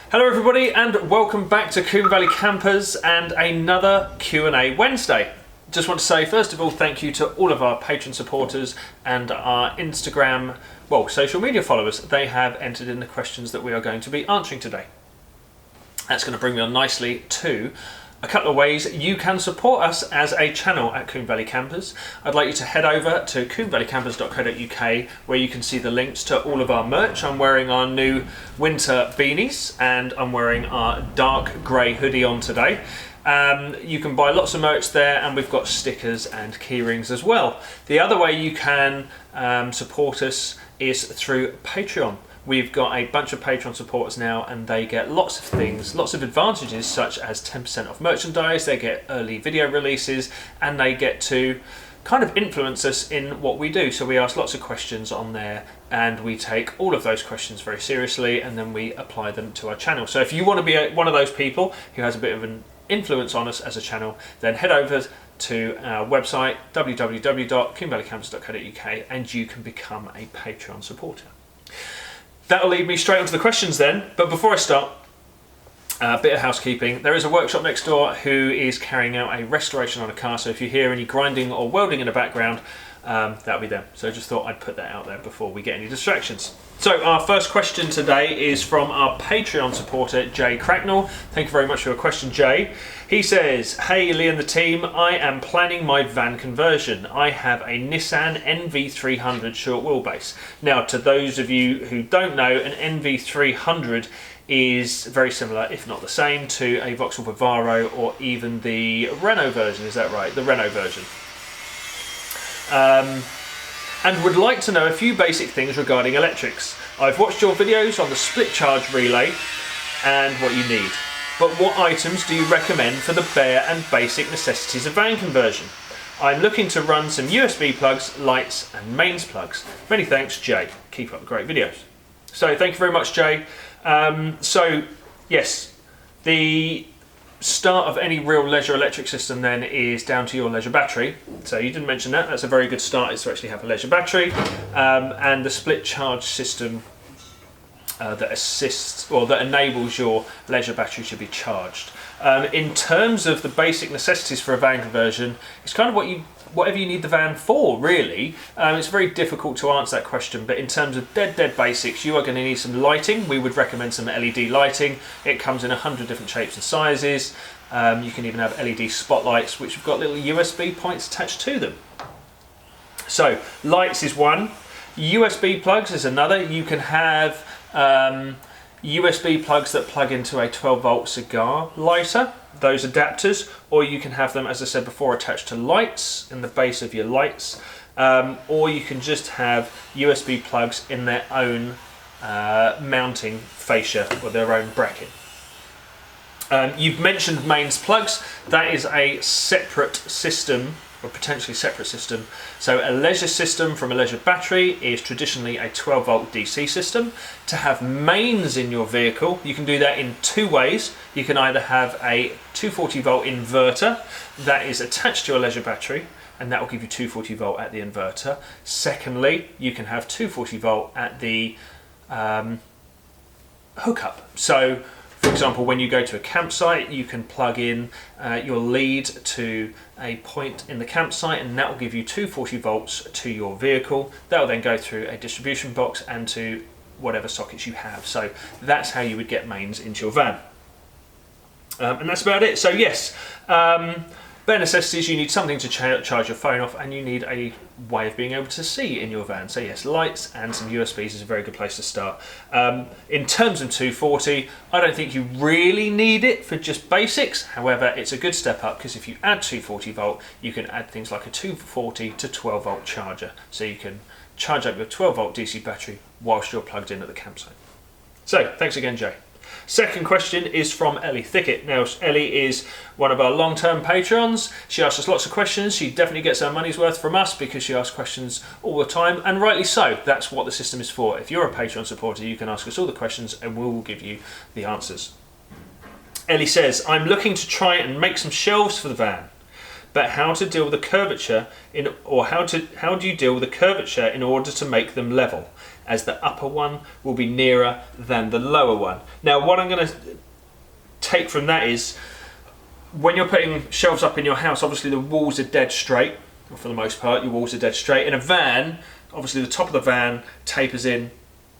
Hello everybody and welcome back to Combe Valley Campers and another Q&A Wednesday. Just want to say first of all thank you to all of our Patreon supporters and our Instagram, social media followers. They have entered in the questions that we are going to be answering today. That's going to bring me on nicely to a couple of ways you can support us as a channel at Combe Valley Campers. I'd like you to head over to combevalleycampers.co.uk where you can see the links to all of our merch. I'm wearing our new winter beanies and I'm wearing our dark grey hoodie on today. You can buy lots of merch there and we've got stickers and keyrings as well. The other way you can support us is through Patreon. We've got a bunch of Patreon supporters now and they get lots of things, lots of advantages such as 10% off merchandise, they get early video releases and they get to kind of influence us in what we do. So we ask lots of questions on there and we take all of those questions very seriously and then we apply them to our channel. So if you want to be one of those people who has a bit of an influence on us as a channel, then head over to our website www.combevalleycampers.co.uk and you can become a Patreon supporter. That'll lead me straight onto the questions then, but before I start, a bit of housekeeping. There is a workshop next door who is carrying out a restoration on a car, so if you hear any grinding or welding in the background, that'll be them. So I just thought I'd put that out there before we get any distractions. So our first question today is from our Patreon supporter, Jay Cracknell. Thank you very much for your question, Jay. He says, "Hey Leigh and the team, I am planning my van conversion. I have a Nissan NV300 short wheelbase." Now, to those of you who don't know, an NV300 is very similar, if not the same, to a Vauxhall Vivaro or even the Renault version, is that right? The Renault version. And would like to know a few basic things regarding electrics. I've watched your videos on the split charge relay and what you need, but what items do you recommend for the bare and basic necessities of van conversion? I'm looking to run some USB plugs, lights and mains plugs. Many thanks, Jay. Keep up the great videos. So thank you very much, Jay. So yes, the start of any real leisure electric system then is down to your leisure battery. So you didn't mention that. That's a very good start, is to actually have a leisure battery and the split charge system that assists or that enables your leisure battery to be charged. In terms of the basic necessities for a van conversion, it's kind of whatever you need the van for, really. It's very difficult to answer that question, but in terms of dead basics, you are going to need some lighting. We would recommend some LED lighting. It comes in 100 different shapes and sizes. You can even have LED spotlights, which have got little USB points attached to them. So lights is one. USB plugs is another. You can have USB plugs that plug into a 12-volt cigar lighter, those adapters, or you can have them, as I said before, attached to lights in the base of your lights, or you can just have USB plugs in their own mounting fascia or their own bracket. You've mentioned mains plugs. That is a separate system, or potentially separate system. So a leisure system from a leisure battery is traditionally a 12-volt DC system. To have mains in your vehicle, you can do that in two ways. You can either have a 240-volt inverter that is attached to your leisure battery, and that will give you 240-volt at the inverter. Secondly, you can have 240-volt at the hookup. So for example, when you go to a campsite, you can plug in your lead to a point in the campsite and that will give you 240 volts to your vehicle. That will then go through a distribution box and to whatever sockets you have. So that's how you would get mains into your van. And that's about it. So yes, bare necessities, you need something to charge your phone off and you need a way of being able to see in your van. So yes, lights and some USBs is a very good place to start. In terms of 240, I don't think you really need it for just basics. However, it's a good step up because if you add 240 volt, you can add things like a 240 to 12 volt charger. So you can charge up your 12 volt DC battery whilst you're plugged in at the campsite. So thanks again, Jay. Second question is from Ellie Thickett. Now, Ellie is one of our long-term patrons. She asks us lots of questions. She definitely gets her money's worth from us because she asks questions all the time, and rightly so. That's what the system is for. If you're a Patreon supporter, you can ask us all the questions and we will give you the answers. Ellie says, "I'm looking to try and make some shelves for the van, but how to deal with the curvature how do you deal with the curvature in order to make them level, as the upper one will be nearer than the lower one. Now, what I'm going to take from that is, when you're putting shelves up in your house, obviously the walls are dead straight, or for the most part, your walls are dead straight. In a van, obviously the top of the van tapers in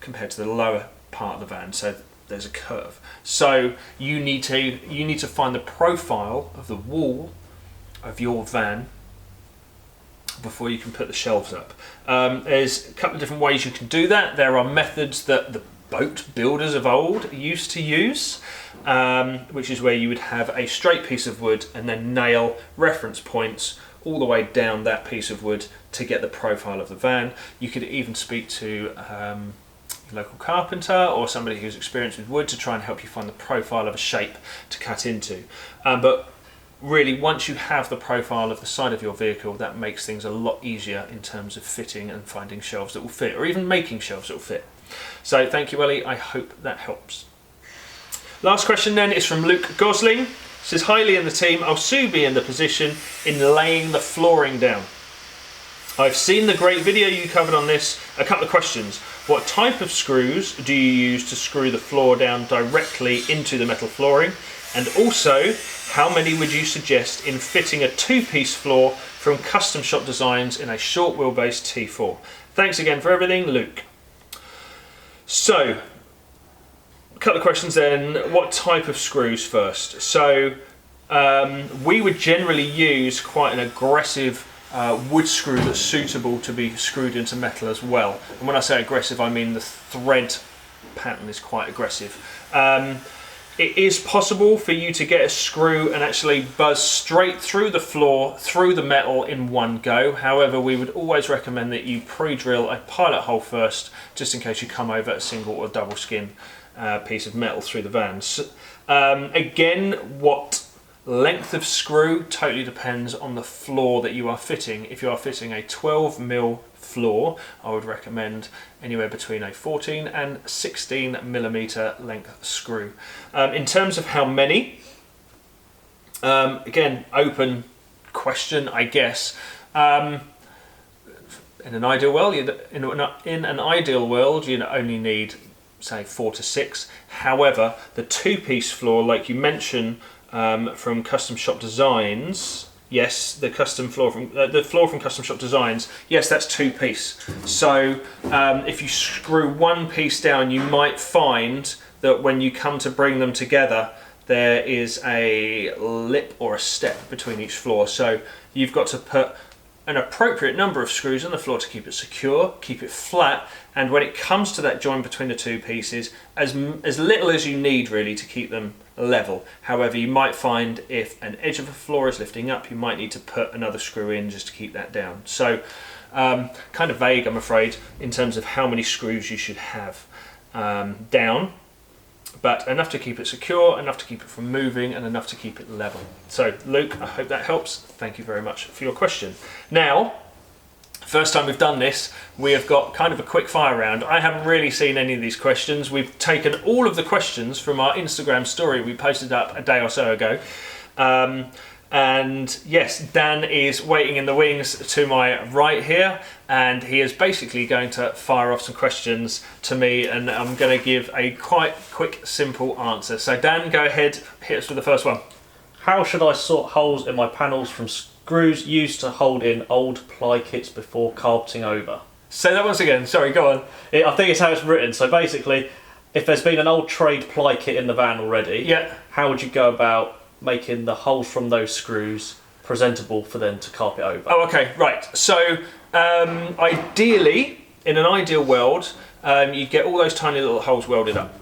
compared to the lower part of the van, so there's a curve. So you need to find the profile of the wall of your van before you can put the shelves up. There's a couple of different ways you can do that. There are methods that the boat builders of old used to use, which is where you would have a straight piece of wood and then nail reference points all the way down that piece of wood to get the profile of the van. You could even speak to a local carpenter or somebody who's experienced with wood to try and help you find the profile of a shape to cut into. But really, once you have the profile of the side of your vehicle, that makes things a lot easier in terms of fitting and finding shelves that will fit, or even making shelves that will fit. So thank you, Ellie, I hope that helps. Last question then is from Luke Gosling. It says, "Hi Leigh and the team, I'll soon be in the position in laying the flooring down. I've seen the great video you covered on this. A couple of questions. What type of screws do you use to screw the floor down directly into the metal flooring? And also, how many would you suggest in fitting a two-piece floor from Custom Shop Designs in a short wheelbase T4? Thanks again for everything, Luke." So, a couple of questions then. What type of screws first? So, we would generally use quite an aggressive wood screw that's suitable to be screwed into metal as well. And when I say aggressive, I mean the thread pattern is quite aggressive. It is possible for you to get a screw and actually buzz straight through the floor, through the metal in one go. However, we would always recommend that you pre-drill a pilot hole first, just in case you come over a single or double skin piece of metal through the van. So, again, what length of screw totally depends on the floor that you are fitting. If you are fitting a 12mm floor, I would recommend anywhere between a 14 and 16mm length screw. In terms of how many, again, open question, I guess. In an ideal world, you only need, say, 4 to 6. However, the two-piece floor, like you mentioned, from Custom Shop Designs, yes, the floor from Custom Shop Designs, yes, that's two-piece. So if you screw one piece down, you might find that when you come to bring them together, there is a lip or a step between each floor. So you've got to put an appropriate number of screws on the floor to keep it secure, keep it flat, and when it comes to that join between the two pieces, as little as you need really to keep them level. However, you might find if an edge of a floor is lifting up, you might need to put another screw in just to keep that down. So kind of vague, I'm afraid, in terms of how many screws you should have down, but enough to keep it secure, enough to keep it from moving, and enough to keep it level. So Luke, I hope that helps. Thank you very much for your question. Now, first time we've done this, we have got kind of a quick fire round. I haven't really seen any of these questions. We've taken all of the questions from our Instagram story we posted up a day or so ago. And yes, Dan is waiting in the wings to my right here, and he is basically going to fire off some questions to me, and I'm going to give a quite quick, simple answer. So Dan, go ahead, hit us with the first one. How should I sort holes in my panels from screws used to hold in old ply kits before carpeting over? Say that once again, sorry, go on. I think it's how it's written. So basically, if there's been an old trade ply kit in the van already, yeah, how would you go about making the holes from those screws presentable for them to carpet over? Oh, okay, right. So ideally, in an ideal world, you'd get all those tiny little holes welded up.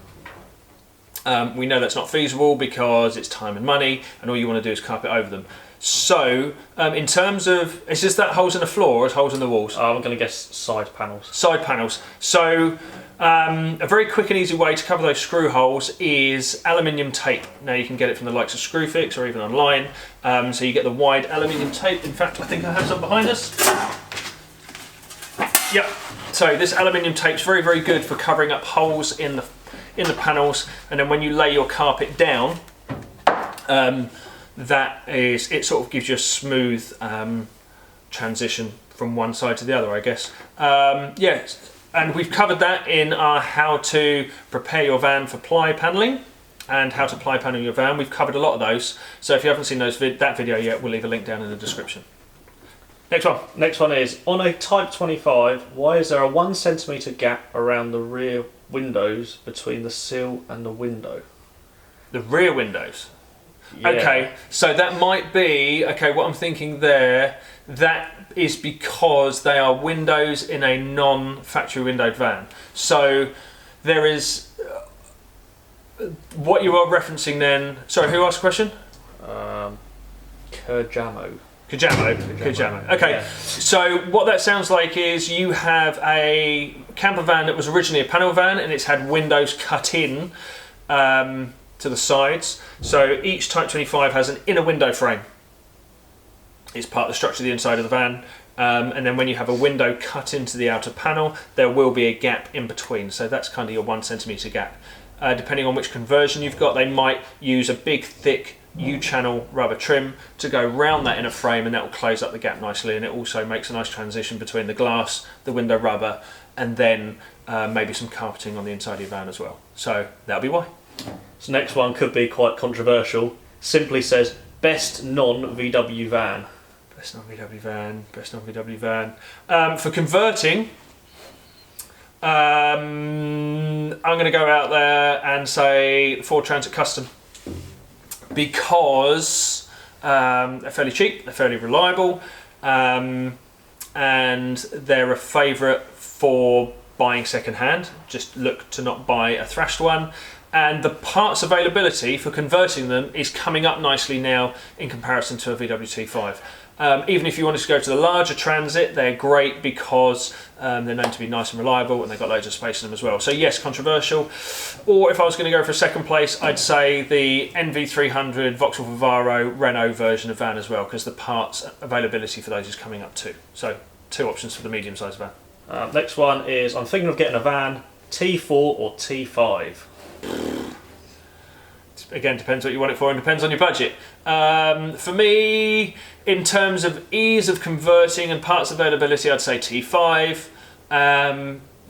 We know that's not feasible because it's time and money, and all you want to do is carpet over them. So, in terms of, is just that holes in the floor or is holes in the walls? I'm going to guess side panels. Side panels. So, a very quick and easy way to cover those screw holes is aluminium tape. Now you can get it from the likes of Screwfix or even online. So you get the wide aluminium tape. In fact, I think I have some behind us. Yep. So this aluminium tape's very, very good for covering up holes in the panels, and then when you lay your carpet down, it sort of gives you a smooth transition from one side to the other, I guess. Yeah, and we've covered that in our how to prepare your van for ply panelling and how to ply panel your van. We've covered a lot of those, so if you haven't seen that video yet, we'll leave a link down in the description. Next one. Next one is, on a Type 25, why is there a 1 centimetre gap around the rear windows between the sill and the window? The rear windows? Yeah. Okay, so that might be, okay, what I'm thinking there, that is because they are windows in a non-factory windowed van. So there is, what you are referencing then, sorry, who asked the question? Kajamo. Kajamo. Okay, yeah. So what that sounds like is you have a camper van that was originally a panel van and it's had windows cut in to the sides. So each Type 25 has an inner window frame. It's part of the structure of the inside of the van. And then when you have a window cut into the outer panel, there will be a gap in between. So that's kind of your 1 centimetre gap. Depending on which conversion you've got, they might use a big, thick U-channel rubber trim to go round that inner frame, and that will close up the gap nicely, and it also makes a nice transition between the glass, the window rubber, and then maybe some carpeting on the inside of your van as well. So that'll be why. So next one could be quite controversial. Simply says, best non-VW van. Best non-VW van, best non-VW van. For converting, I'm going to go out there and say Ford Transit Custom, because they're fairly cheap, they're fairly reliable, and they're a favourite for buying second hand. Just look to not buy a thrashed one. And the parts availability for converting them is coming up nicely now in comparison to a VW T5. Even if you wanted to go to the larger Transit, they're great because they're known to be nice and reliable, and they've got loads of space in them as well. So yes, controversial. Or if I was going to go for a second place, I'd say the NV300 Vauxhall Vivaro Renault version of van as well, because the parts availability for those is coming up too. So 2 options for the medium-sized van. Next one is, I'm thinking of getting a van, T4 or T5. Again, depends what you want it for and depends on your budget. For me, in terms of ease of converting and parts availability, I'd say T5.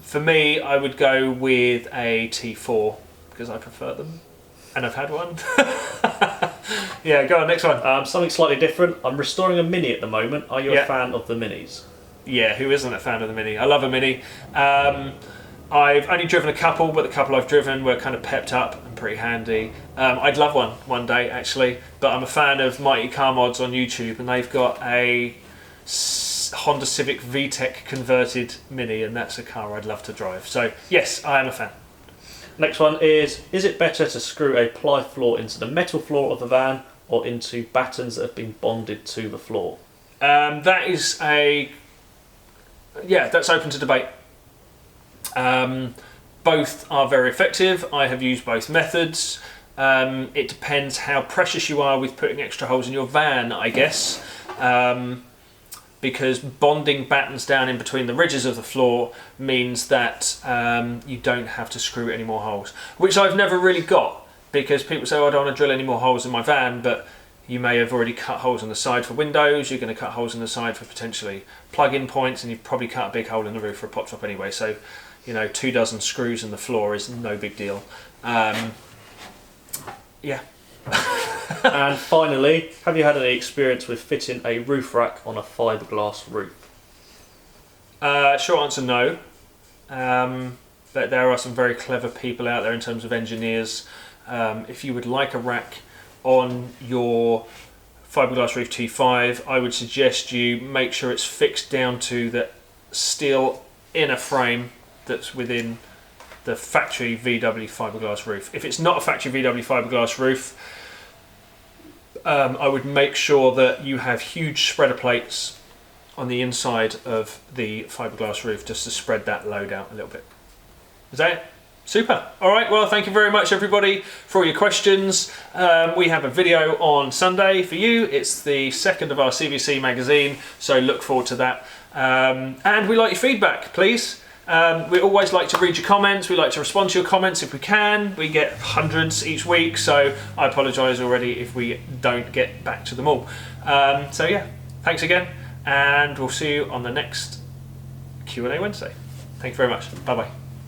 For me, I would go with a T4 because I prefer them and I've had one. Yeah, go on, next one. Something slightly different. I'm restoring a Mini at the moment. Are you a fan of the Minis? Yeah, who isn't a fan of the Mini? I love a Mini. I've only driven a couple, but the couple I've driven were kind of pepped up and pretty handy. I'd love one day, actually, but I'm a fan of Mighty Car Mods on YouTube, and they've got a Honda Civic VTEC converted Mini, and that's a car I'd love to drive. So, yes, I am a fan. Next one is it better to screw a ply floor into the metal floor of the van or into batons that have been bonded to the floor? That's open to debate. Both are very effective. I have used both methods. It depends how precious you are with putting extra holes in your van, I guess, because bonding batons down in between the ridges of the floor means that you don't have to screw any more holes, which I've never really got, because people say, oh, I don't want to drill any more holes in my van, but you may have already cut holes on the side for windows, you're going to cut holes on the side for potentially plug-in points, and you've probably cut a big hole in the roof for a pop top anyway, so 24 screws in the floor is no big deal. Yeah. And finally, have you had any experience with fitting a roof rack on a fiberglass roof? Short answer, no. But there are some very clever people out there in terms of engineers. If you would like a rack on your fiberglass roof T5, I would suggest you make sure it's fixed down to the steel inner frame that's within the factory VW fiberglass roof. If it's not a factory VW fiberglass roof, I would make sure that you have huge spreader plates on the inside of the fiberglass roof just to spread that load out a little bit. Is that it? Super. All right, well, thank you very much, everybody, for all your questions. We have a video on Sunday for you. It's the second of our CVC magazine, so look forward to that. And we like your feedback, please. We always like to read your comments. We like to respond to your comments if we can. We get hundreds each week, so I apologise already if we don't get back to them all. So yeah, thanks again, and we'll see you on the next Q&A Wednesday. Thank you very much. Bye bye.